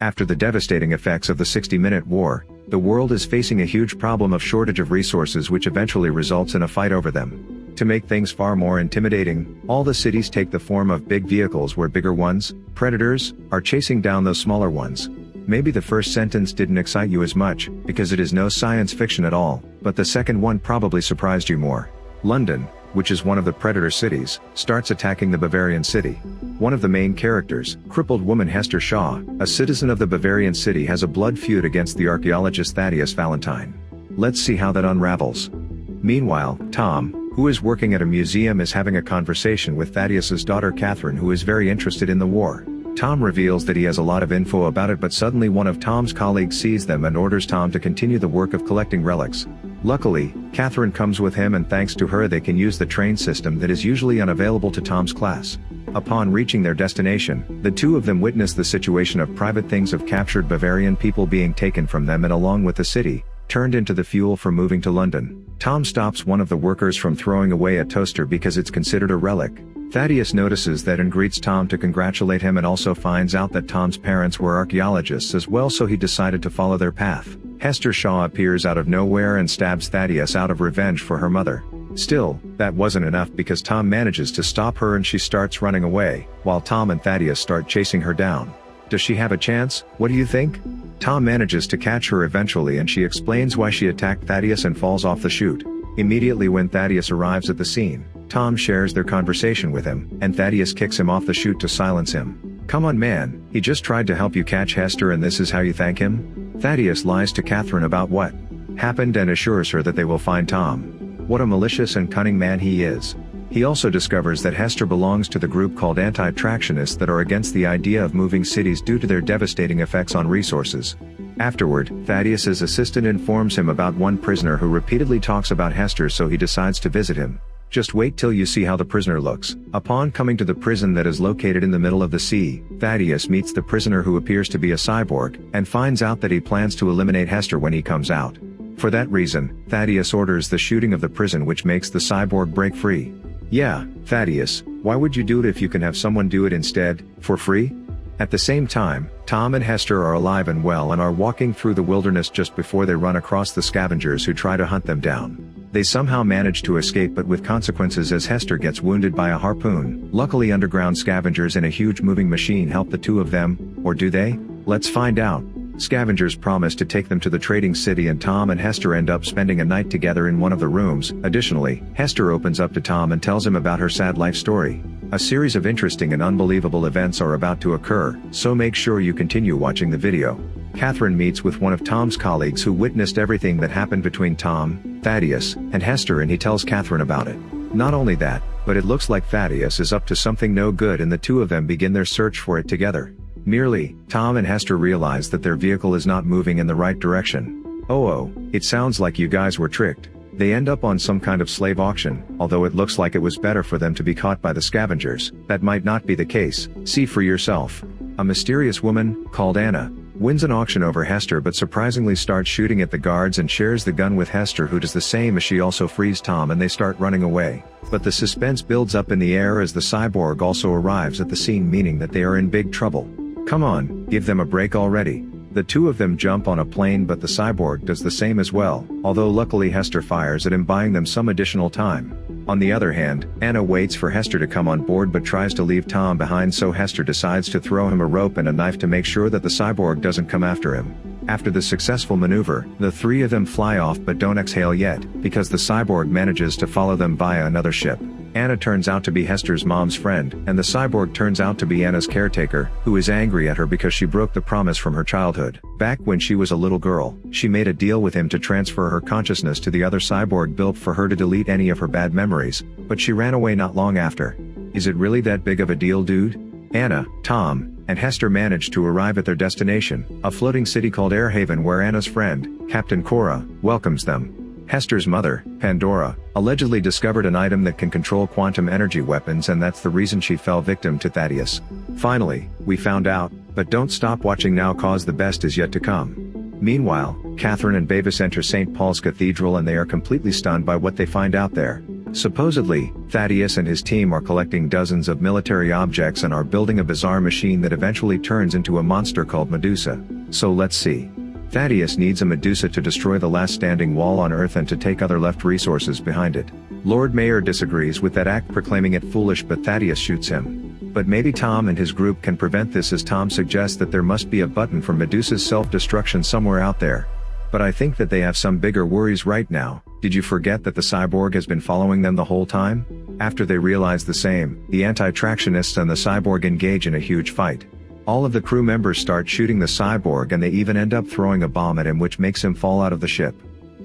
After the devastating effects of the 60-minute war, the world is facing a huge problem of shortage of resources, which eventually results in a fight over them. To make things far more intimidating, all the cities take the form of big vehicles where bigger ones, predators, are chasing down those smaller ones. Maybe the first sentence didn't excite you as much, because it is no science fiction at all, but the second one probably surprised you more. London, which is one of the predator cities, starts attacking the Bavarian city. One of the main characters, crippled woman Hester Shaw, a citizen of the Bavarian city, has a blood feud against the archaeologist Thaddeus Valentine. Let's see how that unravels. Meanwhile, Tom, who is working at a museum, is having a conversation with Thaddeus's daughter Katherine, who is very interested in the war. Tom reveals that he has a lot of info about it, but suddenly one of Tom's colleagues sees them and orders Tom to continue the work of collecting relics. Luckily, Katherine comes with him, and thanks to her they can use the train system that is usually unavailable to Tom's class. Upon reaching their destination, the two of them witness the situation of private things of captured Bavarian people being taken from them and, along with the city, turned into the fuel for moving to London. Tom stops one of the workers from throwing away a toaster because it's considered a relic. Thaddeus notices that and greets Tom to congratulate him, and also finds out that Tom's parents were archaeologists as well, so he decided to follow their path. Hester Shaw appears out of nowhere and stabs Thaddeus out of revenge for her mother. Still, that wasn't enough, because Tom manages to stop her and she starts running away, while Tom and Thaddeus start chasing her down. Does she have a chance? What do you think? Tom manages to catch her eventually, and she explains why she attacked Thaddeus and falls off the chute. Immediately when Thaddeus arrives at the scene, Tom shares their conversation with him, and Thaddeus kicks him off the chute to silence him. "Come on, man, he just tried to help you catch Hester, and this is how you thank him?" Thaddeus lies to Katherine about what happened and assures her that they will find Tom. What a malicious and cunning man he is. He also discovers that Hester belongs to the group called anti-tractionists that are against the idea of moving cities due to their devastating effects on resources. Afterward, Thaddeus's assistant informs him about one prisoner who repeatedly talks about Hester, so he decides to visit him. Just wait till you see how the prisoner looks. Upon coming to the prison that is located in the middle of the sea, Thaddeus meets the prisoner, who appears to be a cyborg, and finds out that he plans to eliminate Hester when he comes out. For that reason, Thaddeus orders the shooting of the prison, which makes the cyborg break free. Yeah, Thaddeus, why would you do it if you can have someone do it instead, for free? At the same time, Tom and Hester are alive and well and are walking through the wilderness just before they run across the scavengers who try to hunt them down. They somehow manage to escape, but with consequences, as Hester gets wounded by a harpoon. Luckily, underground scavengers in a huge moving machine help the two of them, or do they? Let's find out. Scavengers promise to take them to the trading city, and Tom and Hester end up spending a night together in one of the rooms. Additionally, Hester opens up to Tom and tells him about her sad life story. A series of interesting and unbelievable events are about to occur, so make sure you continue watching the video. Katherine meets with one of Tom's colleagues who witnessed everything that happened between Tom, Thaddeus, and Hester, and he tells Katherine about it. Not only that, but it looks like Thaddeus is up to something no good, and the two of them begin their search for it together. Merely, Tom and Hester realize that their vehicle is not moving in the right direction. Oh, it sounds like you guys were tricked. They end up on some kind of slave auction, although it looks like it was better for them to be caught by the scavengers. That might not be the case, see for yourself. A mysterious woman, called Anna, wins an auction over Hester, but surprisingly starts shooting at the guards and shares the gun with Hester, who does the same, as she also frees Tom and they start running away. But the suspense builds up in the air as the cyborg also arrives at the scene, meaning that they are in big trouble. Come on, give them a break already. The two of them jump on a plane, but the cyborg does the same as well, although luckily Hester fires at him, buying them some additional time. On the other hand, Anna waits for Hester to come on board but tries to leave Tom behind, so Hester decides to throw him a rope and a knife to make sure that the cyborg doesn't come after him. After the successful maneuver, the three of them fly off but don't exhale yet, because the cyborg manages to follow them via another ship. Anna turns out to be Hester's mom's friend, and the cyborg turns out to be Anna's caretaker, who is angry at her because she broke the promise from her childhood. Back when she was a little girl, she made a deal with him to transfer her consciousness to the other cyborg built for her to delete any of her bad memories, but she ran away not long after. Is it really that big of a deal, dude? Anna, Tom, and Hester manage to arrive at their destination, a floating city called Airhaven, where Anna's friend, Captain Cora, welcomes them. Hester's mother, Pandora, allegedly discovered an item that can control quantum energy weapons, and that's the reason she fell victim to Thaddeus. Finally, we found out, but don't stop watching now, cause the best is yet to come. Meanwhile, Katherine and Bavis enter St. Paul's Cathedral, and they are completely stunned by what they find out there. Supposedly, Thaddeus and his team are collecting dozens of military objects and are building a bizarre machine that eventually turns into a monster called Medusa. So let's see. Thaddeus needs a Medusa to destroy the last standing wall on Earth and to take other left resources behind it. Lord Mayor disagrees with that act, proclaiming it foolish, but Thaddeus shoots him. But maybe Tom and his group can prevent this, as Tom suggests that there must be a button for Medusa's self-destruction somewhere out there. But I think that they have some bigger worries right now. Did you forget that the cyborg has been following them the whole time? After they realize the same, the anti-tractionists and the cyborg engage in a huge fight. All of the crew members start shooting the cyborg, and they even end up throwing a bomb at him, which makes him fall out of the ship.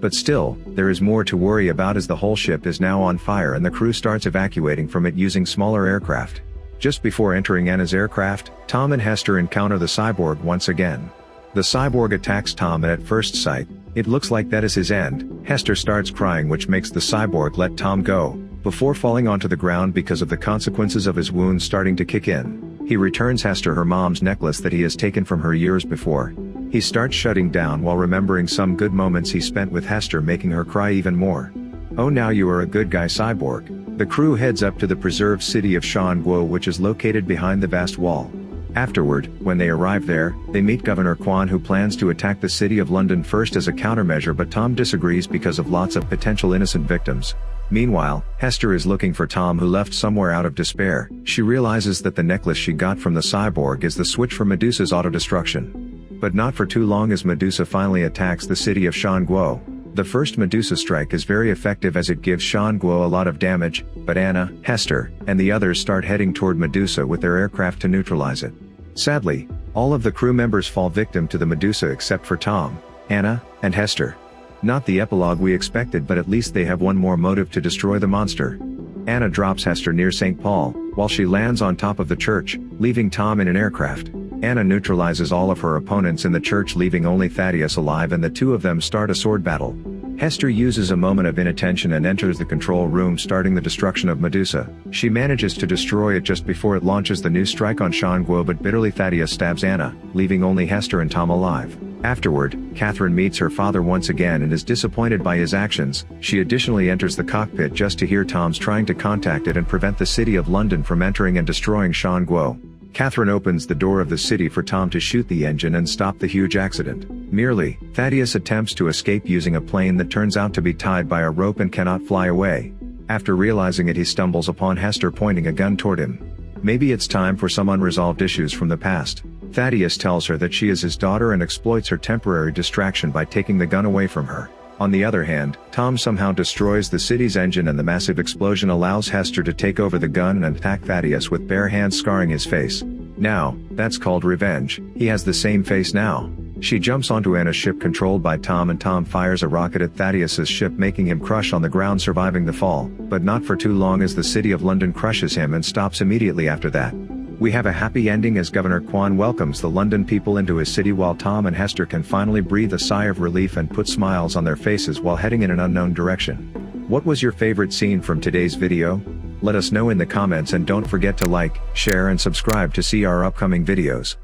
But still, there is more to worry about, as the whole ship is now on fire and the crew starts evacuating from it using smaller aircraft. Just before entering Anna's aircraft, Tom and Hester encounter the cyborg once again. The cyborg attacks Tom, and at first sight, it looks like that is his end. Hester starts crying, which makes the cyborg let Tom go, before falling onto the ground because of the consequences of his wounds starting to kick in. He returns Hester her mom's necklace that he has taken from her years before. He starts shutting down while remembering some good moments he spent with Hester, making her cry even more. Oh, now you are a good guy, cyborg. The crew heads up to the preserved city of Shanguo, which is located behind the vast wall. Afterward, when they arrive there, they meet Governor Quan, who plans to attack the city of London first as a countermeasure, but Tom disagrees because of lots of potential innocent victims. Meanwhile, Hester is looking for Tom, who left somewhere out of despair. She realizes that the necklace she got from the cyborg is the switch for Medusa's autodestruction. But not for too long, as Medusa finally attacks the city of Shanguo. The first Medusa strike is very effective as it gives Shanguo a lot of damage, but Anna, Hester, and the others start heading toward Medusa with their aircraft to neutralize it. Sadly, all of the crew members fall victim to the Medusa except for Tom, Anna, and Hester. Not the epilogue we expected, but at least they have one more motive to destroy the monster. Anna drops Hester near St. Paul, while she lands on top of the church, leaving Tom in an aircraft. Anna neutralizes all of her opponents in the church, leaving only Thaddeus alive, and the two of them start a sword battle. Hester uses a moment of inattention and enters the control room, starting the destruction of Medusa. She manages to destroy it just before it launches the new strike on Shanguo, but bitterly Thaddeus stabs Anna, leaving only Hester and Tom alive. Afterward, Katherine meets her father once again and is disappointed by his actions. She additionally enters the cockpit just to hear Tom's trying to contact it and prevent the city of London from entering and destroying Shanguo. Katherine opens the door of the city for Tom to shoot the engine and stop the huge accident. Merely, Thaddeus attempts to escape using a plane that turns out to be tied by a rope and cannot fly away. After realizing it, he stumbles upon Hester pointing a gun toward him. Maybe it's time for some unresolved issues from the past. Thaddeus tells her that she is his daughter and exploits her temporary distraction by taking the gun away from her. On the other hand, Tom somehow destroys the city's engine, and the massive explosion allows Hester to take over the gun and attack Thaddeus with bare hands, scarring his face. Now, that's called revenge. He has the same face now. She jumps onto Anna's ship controlled by Tom, and Tom fires a rocket at Thaddeus's ship, making him crush on the ground, surviving the fall. But not for too long, as the city of London crushes him and stops immediately after that. We have a happy ending as Governor Quan welcomes the London people into his city, while Tom and Hester can finally breathe a sigh of relief and put smiles on their faces while heading in an unknown direction. What was your favorite scene from today's video? Let us know in the comments, and don't forget to like, share and subscribe to see our upcoming videos.